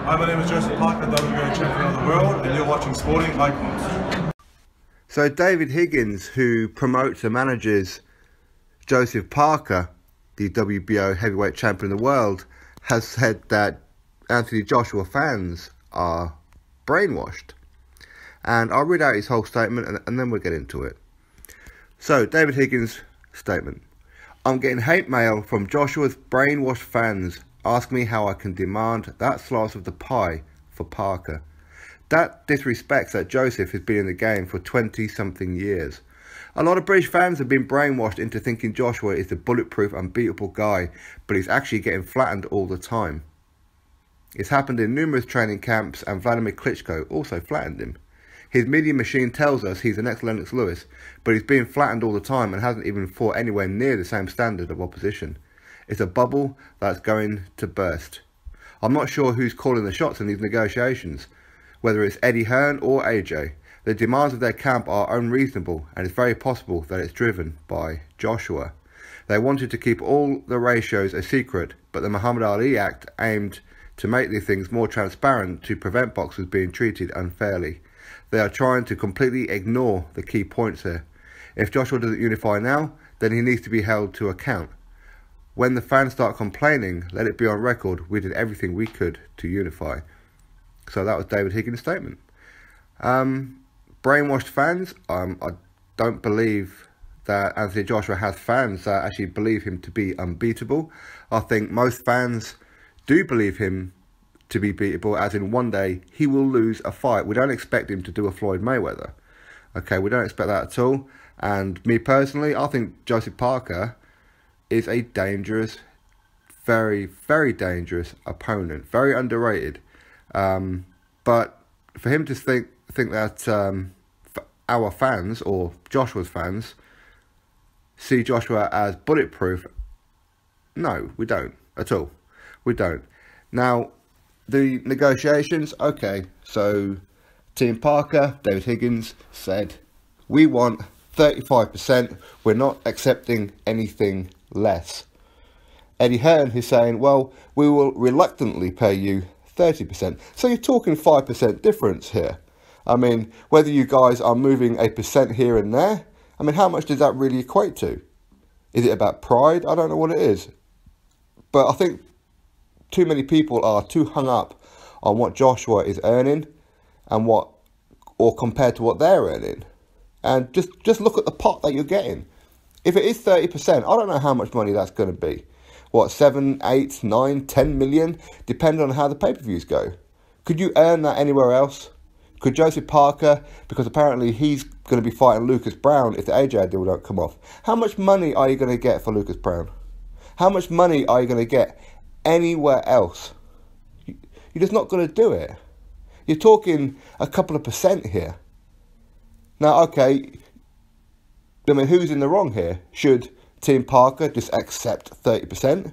Hi, my name is Joseph Parker, WBO champion of the world, and you're watching Sporting Icons. So David Higgins, who promotes and manages Joseph Parker, the WBO heavyweight champion of the world, has said that Anthony Joshua fans are brainwashed. And I'll read out his whole statement and then we'll get into it. So, David Higgins' statement. I'm getting hate mail from Joshua's brainwashed fans asking me how I can demand that slice of the pie for Parker. That disrespects that Joseph has been in the game for 20-something years. A lot of British fans have been brainwashed into thinking Joshua is the bulletproof, unbeatable guy, but he's actually getting flattened all the time. It's happened in numerous training camps, and Vladimir Klitschko also flattened him. His media machine tells us he's the next Lennox Lewis, but he's being flattened all the time and hasn't even fought anywhere near the same standard of opposition. It's a bubble that's going to burst. I'm not sure who's calling the shots in these negotiations, whether it's Eddie Hearn or AJ. The demands of their camp are unreasonable, and it's very possible that it's driven by Joshua. They wanted to keep all the ratios a secret, but the Muhammad Ali Act aimed to make these things more transparent to prevent boxers being treated unfairly. They are trying to completely ignore the key points here. If Joshua doesn't unify now, then he needs to be held to account. When the fans start complaining, let it be on record, we did everything we could to unify. So that was David Higgins' statement. Brainwashed fans, I don't believe that Anthony Joshua has fans that actually believe him to be unbeatable. I think most fans do believe him to be beatable, as in one day he will lose a fight. We don't expect him to do a Floyd Mayweather. Okay, we don't expect that at all. And me personally, I think Joseph Parker is a dangerous, very, very dangerous opponent. Very underrated. But for him to think that our fans, or Joshua's fans, see Joshua as bulletproof, no, we don't at all. We don't. Now, the negotiations, okay, so Team Parker, David Higgins, said, we want 35%, we're not accepting anything less. Eddie Hearn is saying, well, we will reluctantly pay you 30%. So you're talking 5% difference here. I mean, whether you guys are moving a percent here and there, I mean, how much does that really equate to? Is it about pride? I don't know what it is. But I think too many people are too hung up on what Joshua is earning and or compared to what they're earning. And just look at the pot that you're getting. If it is 30%, I don't know how much money that's going to be. What, 7, 8, 9, 10 million? Depending on how the pay-per-views go. Could you earn that anywhere else? Could Joseph Parker, because apparently he's going to be fighting Lucas Brown if the AJ deal don't come off. How much money are you going to get for Lucas Brown? How much money are you going to get anywhere else? You're just not going to do it. You're talking a couple of percent here. Now, okay, I mean, who's in the wrong here? Should Team Parker just accept 30%?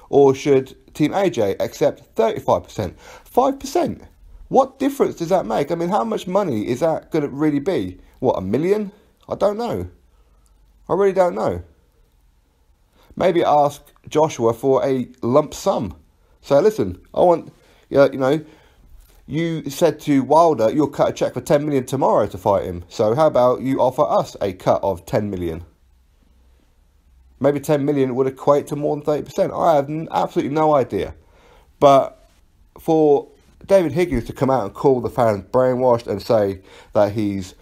Or should Team AJ accept 35%? 5%? What difference does that make? I mean, how much money is that going to really be? What, $1 million? I don't know. I really don't know. Maybe ask Joshua for a lump sum. So listen, I want, you said to Wilder, you'll cut a cheque for 10 million tomorrow to fight him. So how about you offer us a cut of 10 million? Maybe 10 million would equate to more than 30%. I have absolutely no idea. But for David Higgins to come out and call the fans brainwashed and say that he's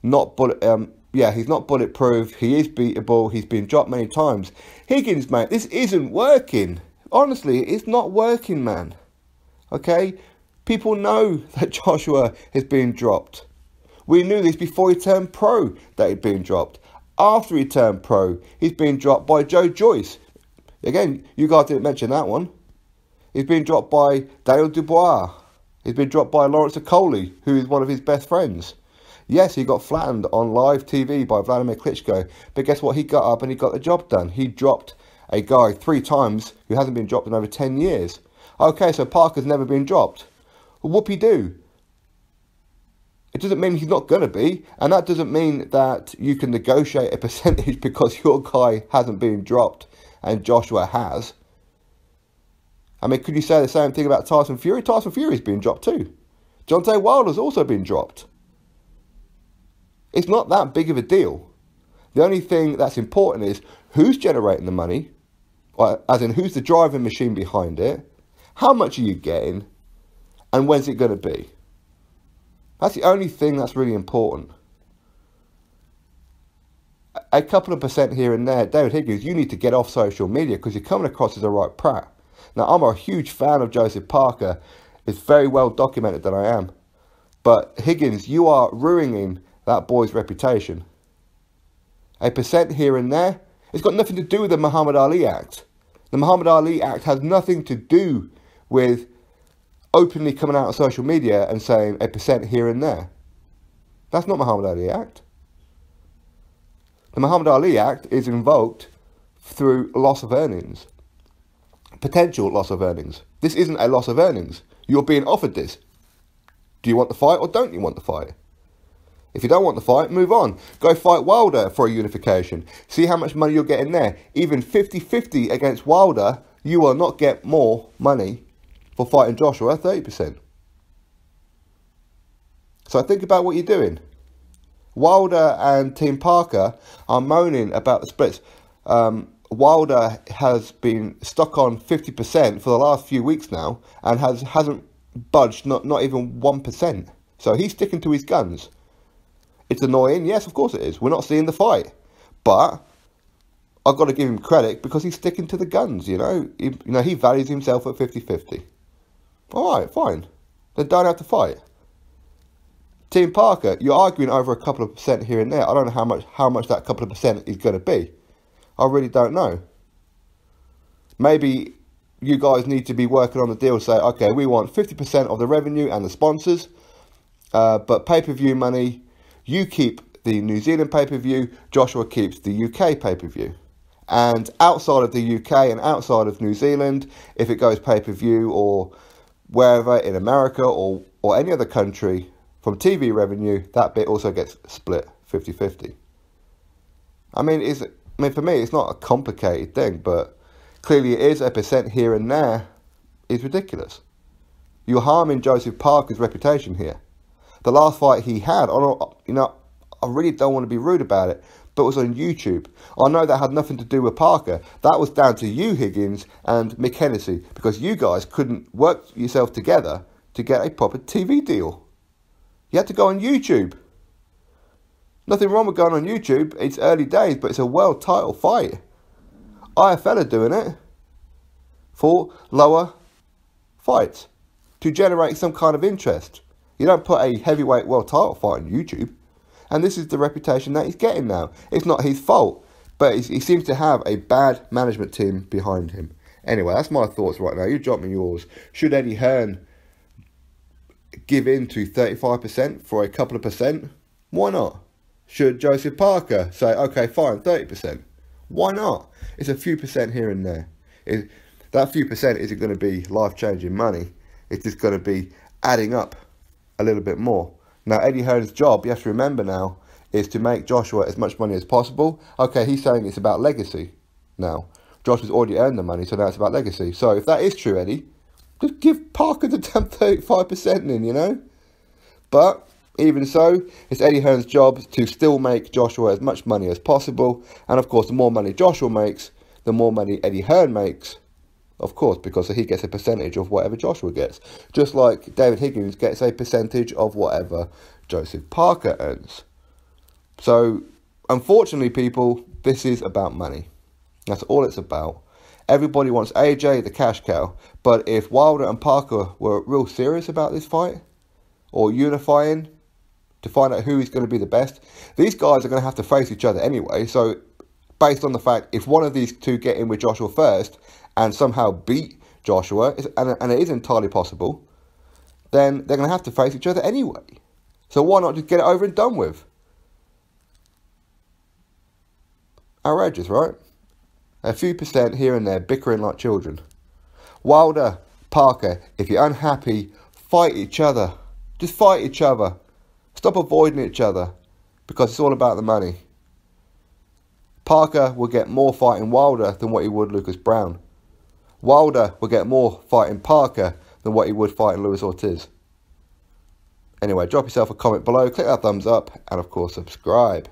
not he's not bulletproof, he is beatable, he's been dropped many times. Higgins, mate, this isn't working. Honestly, it's not working, man. Okay? People know that Joshua has been dropped. We knew this before he turned pro, that he'd been dropped. After he turned pro, he's been dropped by Joe Joyce. Again, you guys didn't mention that one. He's been dropped by Daniel Dubois. He's been dropped by Lawrence Okoli, who is one of his best friends. Yes, he got flattened on live TV by Vladimir Klitschko, but guess what? He got up and he got the job done. He dropped a guy 3 times who hasn't been dropped in over 10 years. Okay, so Parker's never been dropped. Well, whoop-de-doo. It doesn't mean he's not going to be, and that doesn't mean that you can negotiate a percentage because your guy hasn't been dropped and Joshua has. I mean, could you say the same thing about Tyson Fury? Tyson Fury's been dropped too. Deontay Wilder's also been dropped. It's not that big of a deal. The only thing that's important is who's generating the money, as in who's the driving machine behind it, how much are you getting, and when's it going to be? That's the only thing that's really important. A couple of percent here and there, David Higgins, you need to get off social media because you're coming across as a right prat. Now, I'm a huge fan of Joseph Parker. It's very well documented that I am. But Higgins, you are ruining that boy's reputation. A percent here and there, it's got nothing to do with the Muhammad Ali Act. The Muhammad Ali Act has nothing to do with openly coming out on social media and saying a percent here and there. That's not Muhammad Ali Act. The Muhammad Ali Act is invoked through loss of earnings. Potential loss of earnings. This isn't a loss of earnings. You're being offered this. Do you want the fight or don't you want the fight? If you don't want the fight, move on. Go fight Wilder for a unification. See how much money you're getting there. Even 50-50 against Wilder, you will not get more money for fighting Joshua, 30%. So think about what you're doing. Wilder and Team Parker are moaning about the splits. Wilder has been stuck on 50% for the last few weeks now and hasn't budged, not even 1%. So he's sticking to his guns. It's annoying, yes, of course it is. We're not seeing the fight. But I've got to give him credit because he's sticking to the guns, you know. He values himself at 50-50. All right, fine. Then don't have to fight. Team Parker, you're arguing over a couple of percent here and there. I don't know how much that couple of percent is going to be. I really don't know. Maybe you guys need to be working on the deal. Say, okay, we want 50% of the revenue and the sponsors, but pay-per-view money, you keep the New Zealand pay-per-view, Joshua keeps the UK pay-per-view. And outside of the UK and outside of New Zealand, if it goes pay-per-view or wherever in America or any other country, from TV revenue, that bit also gets split 50-50. I mean, for me, it's not a complicated thing, but clearly it is. A percent here and there is ridiculous. You're harming Joseph Parker's reputation here. The last fight he had, I really don't want to be rude about it, but it was on YouTube. I know that had nothing to do with Parker. That was down to you, Higgins, and Mick Hennessy, because you guys couldn't work yourself together to get a proper TV deal. You had to go on YouTube. Nothing wrong with going on YouTube. It's early days, but it's a world title fight. IFL are doing it for lower fights to generate some kind of interest. You don't put a heavyweight world title fight on YouTube. And this is the reputation that he's getting now. It's not his fault, but he seems to have a bad management team behind him. Anyway, that's my thoughts right now. You drop me yours. Should Eddie Hearn give in to 35% for a couple of percent? Why not? Should Joseph Parker say, okay, fine, 30%? Why not? It's a few percent here and there. That few percent isn't going to be life-changing money. It's just going to be adding up a little bit more. Now, Eddie Hearn's job, you have to remember now, is to make Joshua as much money as possible. Okay, he's saying it's about legacy now. Joshua's already earned the money, so now it's about legacy. So if that is true, Eddie, just give Parker the damn 35% in, you know? But even so, it's Eddie Hearn's job to still make Joshua as much money as possible. And of course, the more money Joshua makes, the more money Eddie Hearn makes. Of course, because he gets a percentage of whatever Joshua gets. Just like David Higgins gets a percentage of whatever Joseph Parker earns. So, unfortunately, people, this is about money. That's all it's about. Everybody wants AJ, the cash cow. But if Wilder and Parker were real serious about this fight, or unifying to find out who is going to be the best, these guys are going to have to face each other anyway. So, based on the fact, if one of these two get in with Joshua first and somehow beat Joshua, and it is entirely possible, then they're going to have to face each other anyway. So why not just get it over and done with? Outrageous, right? A few percent here and there, bickering like children. Wilder, Parker, if you're unhappy, fight each other. Just fight each other. Stop avoiding each other, because it's all about the money. Parker will get more fighting Wilder than what he would Lucas Brown. Wilder will get more fighting Parker than what he would fighting Luis Ortiz. Anyway, drop yourself a comment below, click that thumbs up, and of course subscribe.